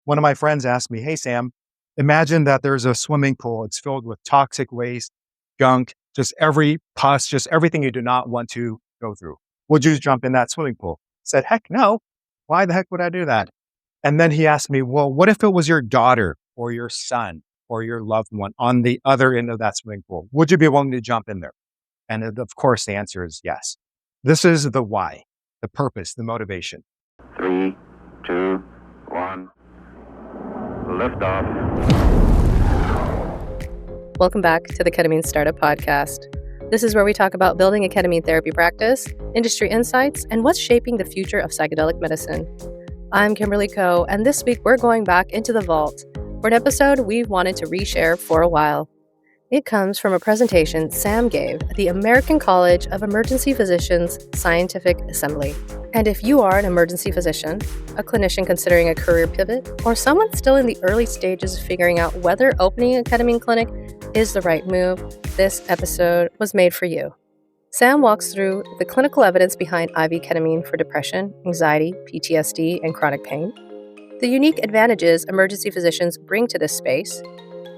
one of my friends asked me, "Hey, Sam, imagine that there's a swimming pool. It's filled with toxic waste, gunk, just every pus, just everything you do not want to go through. Would you jump in that swimming pool?" I said, "Heck no. Why the heck would I do that?" And then he asked me, "Well, what if it was your daughter or your son or your loved one on the other end of that swimming pool? Would you be willing to jump in there?" And of course, the answer is yes. This is the why, the purpose, the motivation. 3, 2, 1. Liftoff. Welcome back to the Ketamine Startup Podcast. This is where we talk about building a ketamine therapy practice, industry insights, and what's shaping the future of psychedelic medicine. I'm Kimberly Coe, and this week we're going back into the vault for an episode we've wanted to reshare for a while. It comes from a presentation Sam gave at the American College of Emergency Physicians Scientific Assembly. And if you are an emergency physician, a clinician considering a career pivot, or someone still in the early stages of figuring out whether opening a ketamine clinic is the right move, this episode was made for you. Sam walks through the clinical evidence behind IV ketamine for depression, anxiety, PTSD, and chronic pain, the unique advantages emergency physicians bring to this space,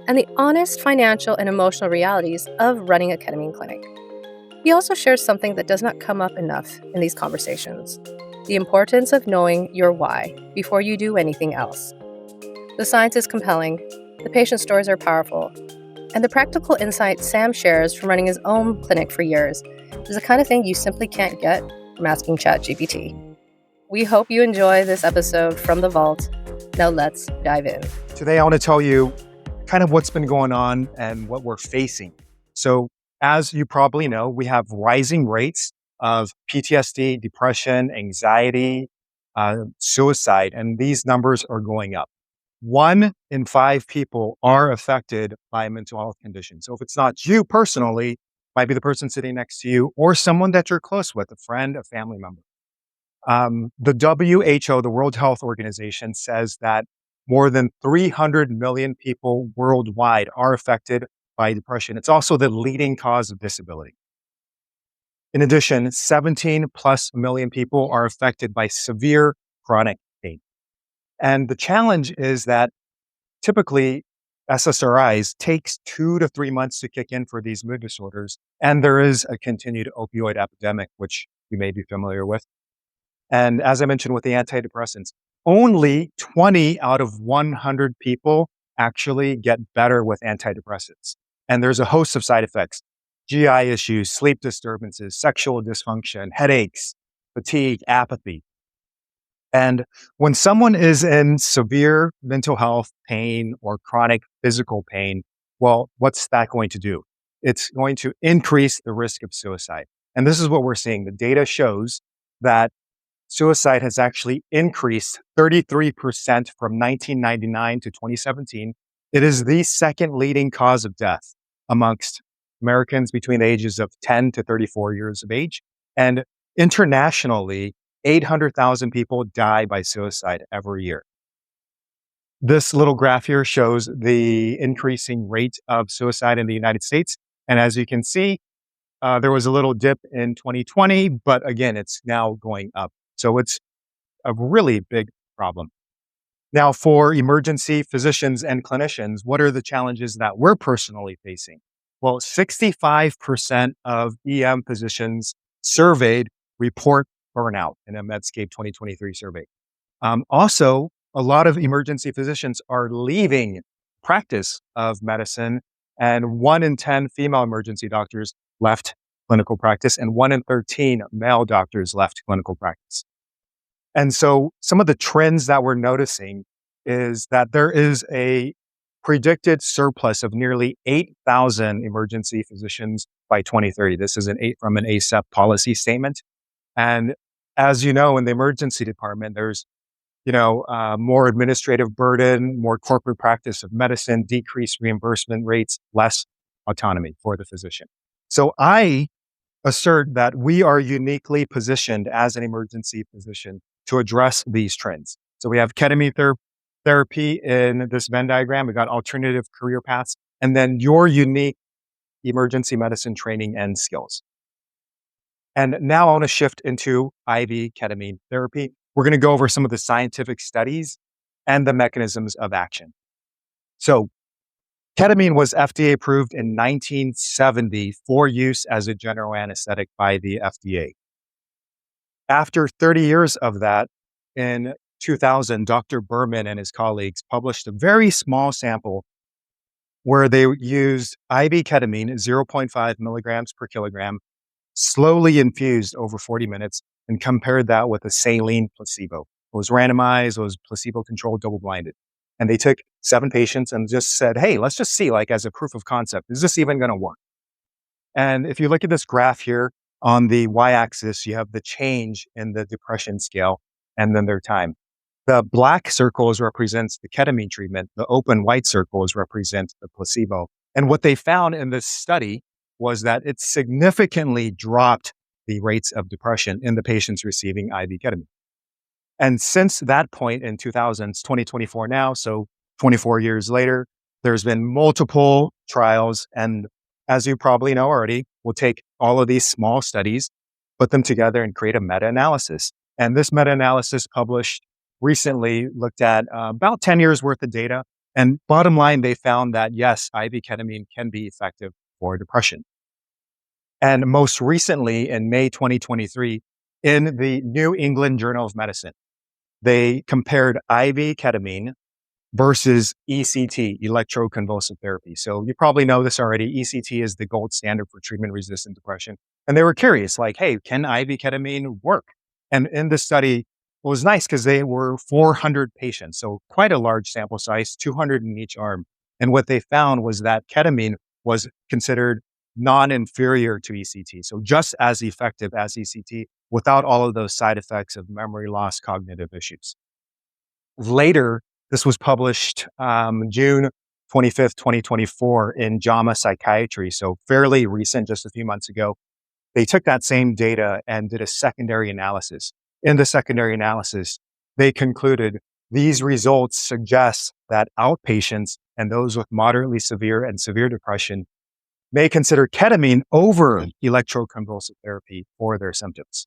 and the honest financial and emotional realities of running a ketamine clinic. He also shares something that does not come up enough in these conversations: the importance of knowing your why before you do anything else. The science is compelling, the patient stories are powerful, and the practical insight Sam shares from running his own clinic for years is the kind of thing you simply can't get from asking ChatGPT. We hope you enjoy this episode from the vault. Now let's dive in. Today, I want to tell you kind of what's been going on and what we're facing. So as you probably know, we have rising rates of PTSD, depression, anxiety, suicide, and these numbers are going up. 1 in 5 people are affected by a mental health condition. So if it's not you personally, it might be the person sitting next to you or someone that you're close with, a friend, a family member. The WHO, the World Health Organization, says that more than 300 million people worldwide are affected by depression. It's also the leading cause of disability. In addition, 17 plus million people are affected by severe chronic pain. And the challenge is that typically SSRIs takes 2 to 3 months to kick in for these mood disorders. And there is a continued opioid epidemic, which you may be familiar with. And as I mentioned with the antidepressants, only 20 out of 100 people actually get better with antidepressants. And there's a host of side effects: GI issues, sleep disturbances, sexual dysfunction, headaches, fatigue, apathy. And when someone is in severe mental health pain or chronic physical pain, well, what's that going to do? It's going to increase the risk of suicide. And this is what we're seeing. The data shows that suicide has actually increased 33% from 1999 to 2017. It is the second leading cause of death amongst Americans between the ages of 10 to 34 years of age. And internationally, 800,000 people die by suicide every year. This little graph here shows the increasing rate of suicide in the United States. And as you can see, there was a little dip in 2020, but again, it's now going up. So it's a really big problem. Now, for emergency physicians and clinicians, what are the challenges that we're personally facing? Well, 65% of EM physicians surveyed report burnout in a Medscape 2023 survey. Also, a lot of emergency physicians are leaving practice of medicine, and 1 in 10 female emergency doctors left clinical practice, and 1 in 13 male doctors left clinical practice. And so some of the trends that we're noticing is that there is a predicted surplus of nearly 8,000 emergency physicians by 2030. This is from an ACEP policy statement. And as you know, in the emergency department, there's more administrative burden, more corporate practice of medicine, decreased reimbursement rates, less autonomy for the physician. So I assert that we are uniquely positioned as an emergency physician to address these trends. So we have ketamine therapy in this Venn diagram. We've got alternative career paths, and then your unique emergency medicine training and skills. And now I want to shift into IV ketamine therapy. We're going to go over some of the scientific studies and the mechanisms of action. So ketamine was FDA approved in 1970 for use as a general anesthetic by the FDA. After 30 years of that, in 2000, Dr. Berman and his colleagues published a very small sample where they used IV ketamine, 0.5 milligrams per kilogram, slowly infused over 40 minutes, and compared that with a saline placebo. It was randomized, it was placebo-controlled, double-blinded. And they took 7 patients and just said, hey, let's just see, like as a proof of concept, is this even going to work? And if you look at this graph here, on the y-axis, you have the change in the depression scale and then their time. The black circles represents the ketamine treatment. The open white circles represent the placebo. And what they found in this study was that it significantly dropped the rates of depression in the patients receiving IV ketamine. And since that point in 2000s, 2024 now, so 24 years later, there's been multiple trials. And as you probably know already, we'll take all of these small studies, put them together and create a meta-analysis. And this meta-analysis published recently looked at about 10 years worth of data. And bottom line, they found that yes, IV ketamine can be effective for depression. And most recently in May 2023, in the New England Journal of Medicine, they compared IV ketamine versus ECT, electroconvulsive therapy. So you probably know this already. ECT is the gold standard for treatment-resistant depression. And they were curious, like, hey, can IV ketamine work? And in this study, it was nice because they were 400 patients. So quite a large sample size, 200 in each arm. And what they found was that ketamine was considered non-inferior to ECT. So just as effective as ECT without all of those side effects of memory loss, cognitive issues. Later, this was published June 25th, 2024 in JAMA Psychiatry. So fairly recent, just a few months ago. They took that same data and did a secondary analysis. In the secondary analysis, they concluded these results suggest that outpatients and those with moderately severe and severe depression may consider ketamine over electroconvulsive therapy for their symptoms.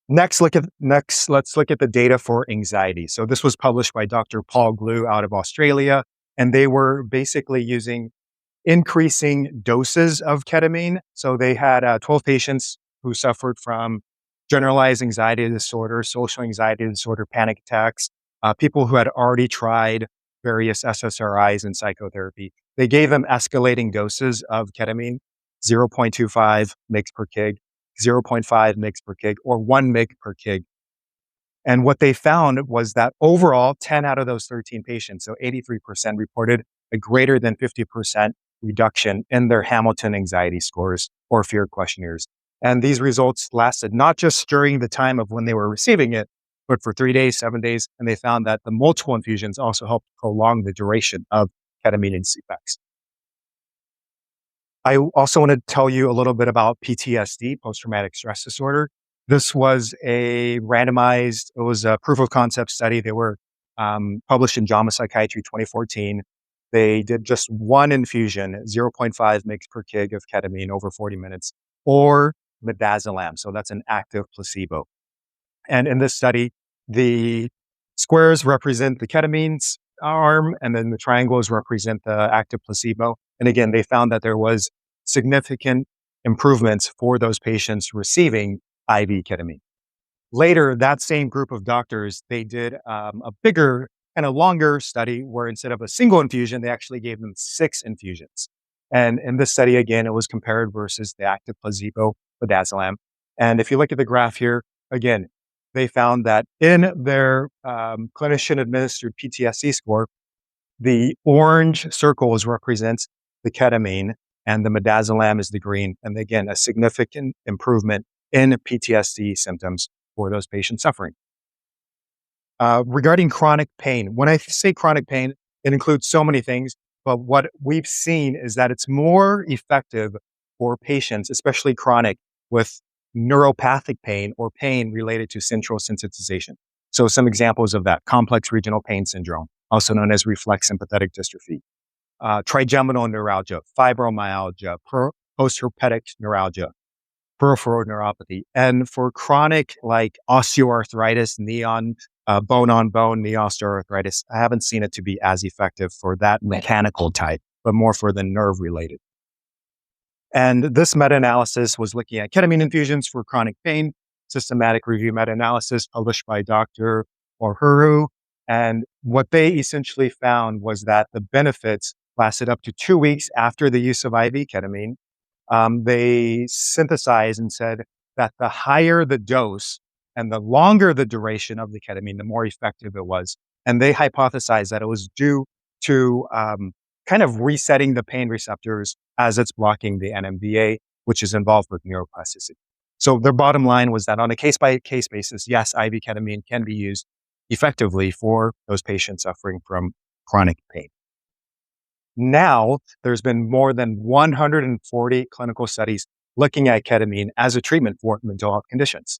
Next, let's look at the data for anxiety. So this was published by Dr. Paul Glue out of Australia, and they were basically using increasing doses of ketamine. So they had 12 patients who suffered from generalized anxiety disorder, social anxiety disorder, panic attacks, people who had already tried various SSRIs and psychotherapy. They gave them escalating doses of ketamine, 0.25 mg per kg, 0.5 mg per kg, or 1 mg per kg. And what they found was that overall, 10 out of those 13 patients, so 83%, reported a greater than 50% reduction in their Hamilton anxiety scores or fear questionnaires. And these results lasted not just during the time of when they were receiving it, but for 3 days, 7 days. And they found that the multiple infusions also helped prolong the duration of ketamine effects. I also want to tell you a little bit about PTSD, post-traumatic stress disorder. This was a randomized, it was a proof of concept study. They were published in JAMA Psychiatry 2014. They did just one infusion, 0.5 mg per kg of ketamine over 40 minutes, or midazolam. So that's an active placebo. And in this study, the squares represent the ketamine's arm, and then the triangles represent the active placebo. And again, they found that there was significant improvements for those patients receiving IV ketamine. Later, that same group of doctors, they did a bigger and a longer study where instead of a single infusion, they actually gave them 6 infusions. And in this study, again, it was compared versus the active placebo, midazolam. And if you look at the graph here, again, they found that in their clinician-administered PTSD score, the orange circles represent the ketamine and the midazolam is the green. And again, a significant improvement in PTSD symptoms for those patients suffering. Regarding chronic pain, when I say chronic pain, it includes so many things, but what we've seen is that it's more effective for patients, especially chronic, with neuropathic pain or pain related to central sensitization. So some examples of that: complex regional pain syndrome, also known as reflex sympathetic dystrophy, trigeminal neuralgia, fibromyalgia, post-herpetic neuralgia, peripheral neuropathy. And for chronic like osteoarthritis, knee on bone-on-bone knee osteoarthritis. I haven't seen it to be as effective for that mechanical type, but more for the nerve-related. And this meta-analysis was looking at ketamine infusions for chronic pain, systematic review meta-analysis published by Dr. Orhuru. And what they essentially found was that the benefits lasted up to 2 weeks after the use of IV ketamine. They synthesized and said that the higher the dose and the longer the duration of the ketamine, the more effective it was. And they hypothesized that it was due to kind of resetting the pain receptors as it's blocking the NMDA, which is involved with neuroplasticity. So their bottom line was that on a case-by-case basis, yes, IV ketamine can be used effectively for those patients suffering from chronic pain. Now, there's been more than 140 clinical studies looking at ketamine as a treatment for mental health conditions.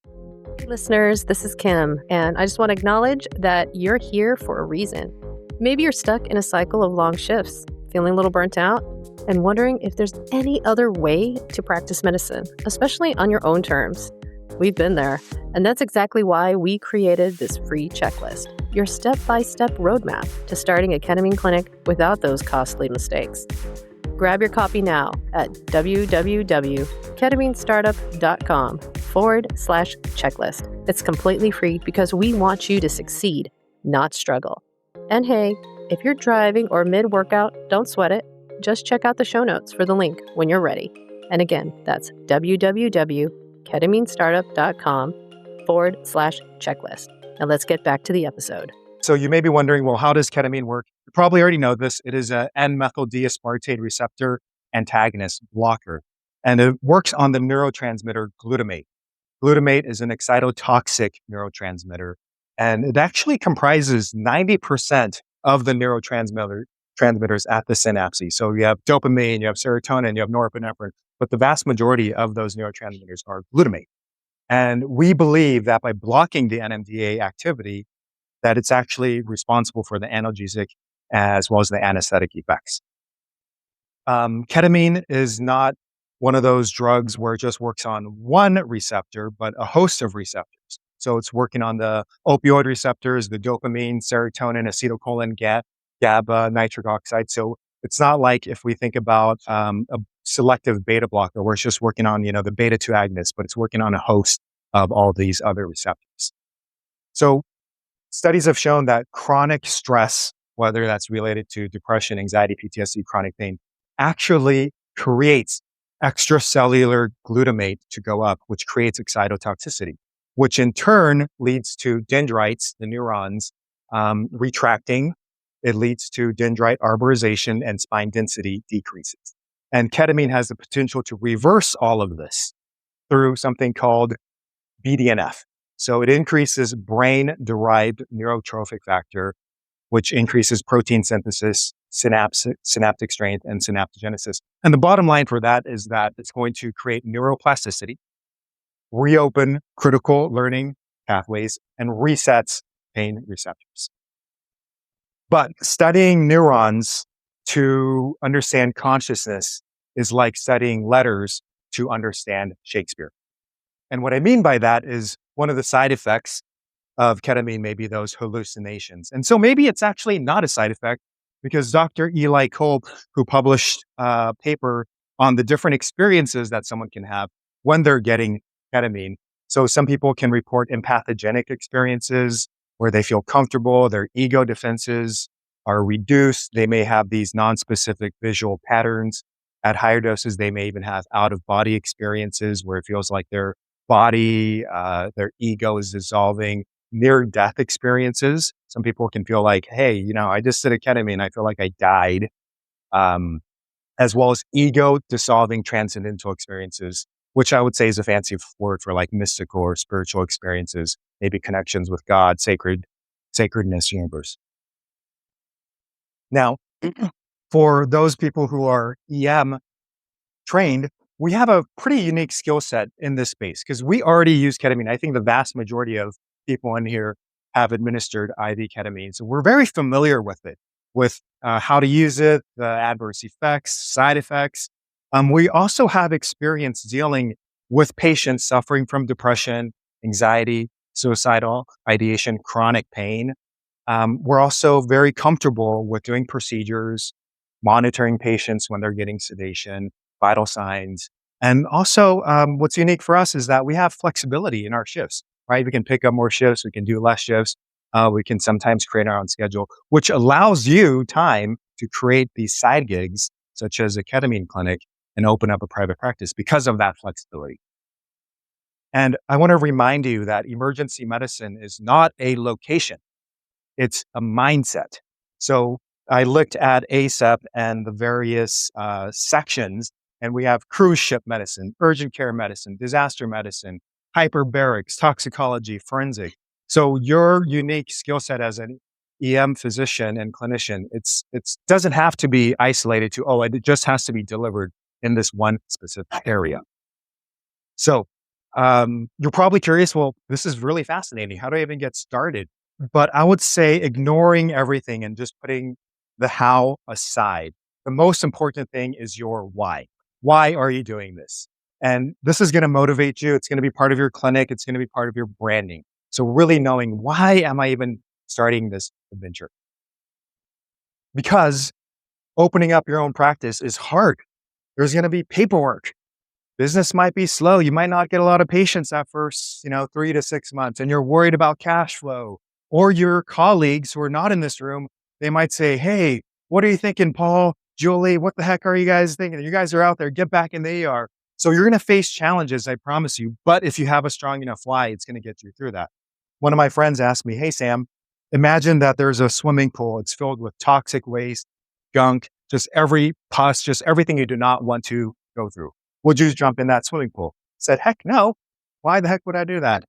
Listeners, this is Kim, and I just want to acknowledge that you're here for a reason. Maybe you're stuck in a cycle of long shifts, feeling a little burnt out, and wondering if there's any other way to practice medicine, especially on your own terms. We've been there, and that's exactly why we created this free checklist, your step-by-step roadmap to starting a ketamine clinic without those costly mistakes. Grab your copy now at www.ketaminestartup.com/checklist. It's completely free because we want you to succeed, not struggle. And hey, if you're driving or mid-workout, don't sweat it. Just check out the show notes for the link when you're ready. And again, that's www.ketaminestartup.com/checklist. Now let's get back to the episode. So you may be wondering, well, how does ketamine work? You probably already know this. It is a N-methyl-D-aspartate receptor antagonist blocker, and it works on the neurotransmitter glutamate. Glutamate is an excitotoxic neurotransmitter, and it actually comprises 90% of the neurotransmitters at the synapse. So you have dopamine, you have serotonin, you have norepinephrine, but the vast majority of those neurotransmitters are glutamate. And we believe that by blocking the NMDA activity, that it's actually responsible for the analgesic as well as the anesthetic effects. Ketamine is not one of those drugs where it just works on one receptor, but a host of receptors. So it's working on the opioid receptors, the dopamine, serotonin, acetylcholine, GABA, nitric oxide. So it's not like if we think about a selective beta blocker where it's just working on, the beta-2 agonist, but it's working on a host of all these other receptors. So studies have shown that chronic stress, whether that's related to depression, anxiety, PTSD, chronic pain, actually creates extracellular glutamate to go up, which creates excitotoxicity, which in turn leads to dendrites, the neurons, retracting. It leads to dendrite arborization and spine density decreases. And ketamine has the potential to reverse all of this through something called BDNF. So it increases brain-derived neurotrophic factor, which increases protein synthesis, synaptic strength, and synaptogenesis. And the bottom line for that is that it's going to create neuroplasticity, reopen critical learning pathways, and resets pain receptors. But studying neurons to understand consciousness is like studying letters to understand Shakespeare. And what I mean by that is one of the side effects of ketamine may be those hallucinations. And so maybe it's actually not a side effect because Dr. Eli Kolb, who published a paper on the different experiences that someone can have when they're getting ketamine. So some people can report empathogenic experiences where they feel comfortable, their ego defenses are reduced. They may have these non-specific visual patterns. At higher doses, they may even have out-of-body experiences where it feels like their body, their ego is dissolving. Near-death experiences. Some people can feel like, hey, I just did a ketamine. I feel like I died. As well as ego-dissolving transcendental experiences, which I would say is a fancy word for like mystical or spiritual experiences, maybe connections with God, sacredness, universe. Now, for those people who are EM trained, we have a pretty unique skill set in this space because we already use ketamine. I think the vast majority of people in here have administered IV ketamine. So we're very familiar with it, with how to use it, the adverse effects, side effects. We also have experience dealing with patients suffering from depression, anxiety, suicidal ideation, chronic pain. We're also very comfortable with doing procedures, monitoring patients when they're getting sedation, vital signs. And also, what's unique for us is that we have flexibility in our shifts, right? We can pick up more shifts, we can do less shifts, we can sometimes create our own schedule, which allows you time to create these side gigs, such as a ketamine clinic, and open up a private practice because of that flexibility. And I want to remind you that emergency medicine is not a location. It's a mindset. So I looked at ACEP and the various sections, and we have cruise ship medicine, urgent care medicine, disaster medicine, hyperbarics, toxicology, forensic. So your unique skill set as an EM physician and clinician, it's doesn't have to be isolated to, oh, it just has to be delivered in this one specific area. So you're probably curious, well, this is really fascinating. How do I even get started? But I would say ignoring everything and just putting the how aside. The most important thing is your why. Why are you doing this? And this is going to motivate you. It's going to be part of your clinic. It's going to be part of your branding. So really knowing, why am I even starting this adventure? Because opening up your own practice is hard. There's going to be paperwork. Business might be slow. You might not get a lot of patients that first, 3 to 6 months, and you're worried about cash flow. Or your colleagues who are not in this room, they might say, hey, what are you thinking, Paul, Julie? What the heck are you guys thinking? You guys are out there, get back in the ER. So you're going to face challenges, I promise you. But if you have a strong enough why, it's going to get you through that. One of my friends asked me, hey, Sam, imagine that there's a swimming pool. It's filled with toxic waste, gunk, just every pus, just everything you do not want to go through. Would you jump in that swimming pool? I said, heck no. Why the heck would I do that?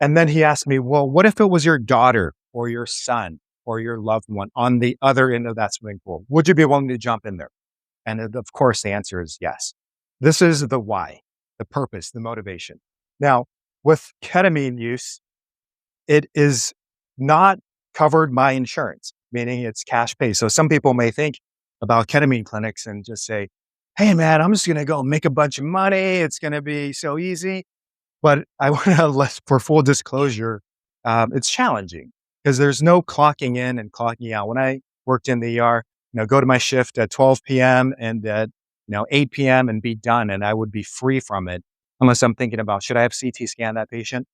And then he asked me, well, what if it was your daughter or your son or your loved one on the other end of that swimming pool? Would you be willing to jump in there? And of course, the answer is yes. This is the why, the purpose, the motivation. Now, with ketamine use, it is not covered by insurance, meaning it's cash pay. So some people may think about ketamine clinics and just say, hey, man, I'm just going to go make a bunch of money. It's going to be so easy. But I want to, for full disclosure, it's challenging because there's no clocking in and clocking out. When I worked in the ER, go to my shift at 12 p.m. and at 8 p.m. and be done, and I would be free from it unless I'm thinking about, should I have CT scan that patient?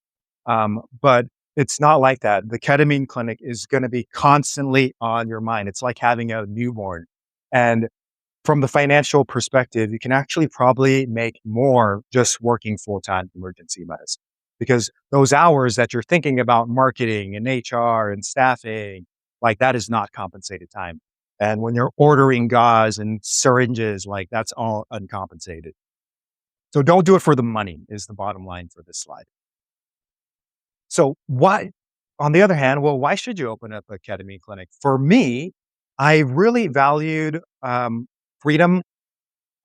But it's not like that. The ketamine clinic is going to be constantly on your mind. It's like having a newborn. And from the financial perspective, you can actually probably make more just working full-time emergency medicine, because those hours that you're thinking about marketing and HR and staffing, like that is not compensated time. And when you're ordering gauze and syringes, like that's all uncompensated. So don't do it for the money is the bottom line for this slide. So why, on the other hand, well, why should you open up a ketamine clinic? For me, I really valued freedom,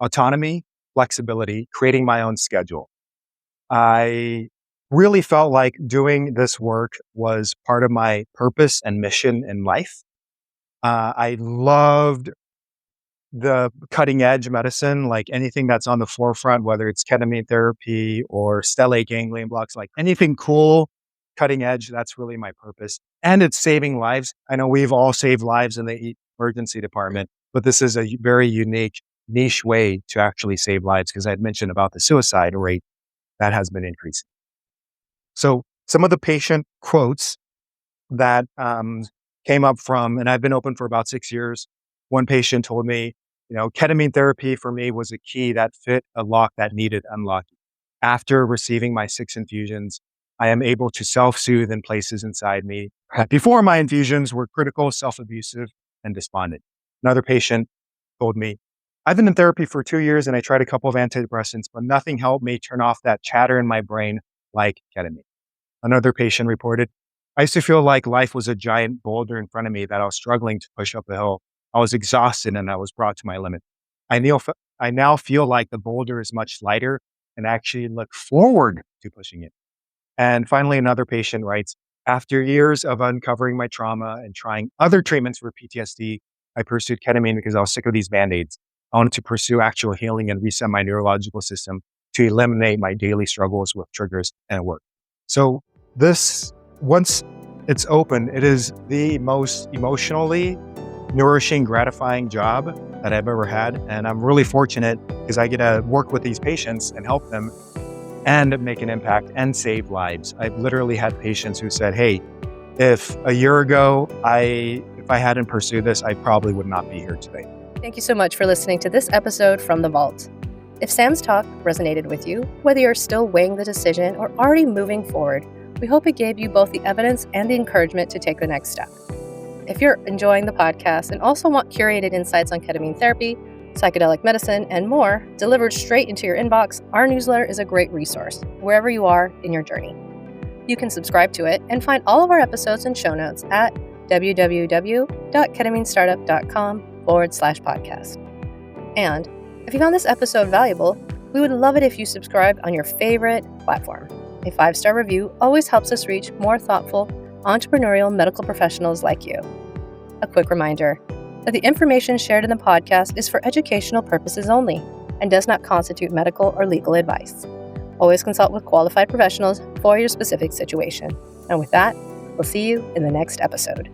autonomy, flexibility, creating my own schedule. I really felt like doing this work was part of my purpose and mission in life. I loved the cutting edge medicine, like anything that's on the forefront, whether it's ketamine therapy or stellate ganglion blocks, like anything cool, cutting edge, that's really my purpose. And it's saving lives. I know we've all saved lives in the emergency department, but this is a very unique niche way to actually save lives, because I had mentioned about the suicide rate that has been increasing. So some of the patient quotes that came up from, and I've been open for about 6 years. One patient told me, ketamine therapy for me was a key that fit a lock that needed unlocking. After receiving my 6 infusions, I am able to self-soothe in places inside me. Before my infusions were critical, self-abusive, and despondent. Another patient told me, I've been in therapy for 2 years and I tried a couple of antidepressants, but nothing helped me turn off that chatter in my brain like ketamine. Another patient reported, I used to feel like life was a giant boulder in front of me that I was struggling to push up a hill. I was exhausted and I was brought to my limit. I now feel like the boulder is much lighter and actually look forward to pushing it. And finally, another patient writes, after years of uncovering my trauma and trying other treatments for PTSD, I pursued ketamine because I was sick of these Band-Aids. I wanted to pursue actual healing and reset my neurological system to eliminate my daily struggles with triggers and work. So this, once it's open, it is the most emotionally nourishing, gratifying job that I've ever had. And I'm really fortunate because I get to work with these patients and help them and make an impact and save lives. I've literally had patients who said, hey, if a year ago, if I hadn't pursued this, I probably would not be here today. Thank you so much for listening to this episode from The Vault. If Sam's talk resonated with you, whether you're still weighing the decision or already moving forward, we hope it gave you both the evidence and the encouragement to take the next step. If you're enjoying the podcast and also want curated insights on ketamine therapy, psychedelic medicine, and more delivered straight into your inbox, our newsletter is a great resource wherever you are in your journey. You can subscribe to it and find all of our episodes and show notes at www.ketaminestartup.com/podcast. And if you found this episode valuable, we would love it if you subscribed on your favorite platform. A 5-star review always helps us reach more thoughtful, entrepreneurial medical professionals like you. A quick reminder that the information shared in the podcast is for educational purposes only and does not constitute medical or legal advice. Always consult with qualified professionals for your specific situation. And with that, we'll see you in the next episode.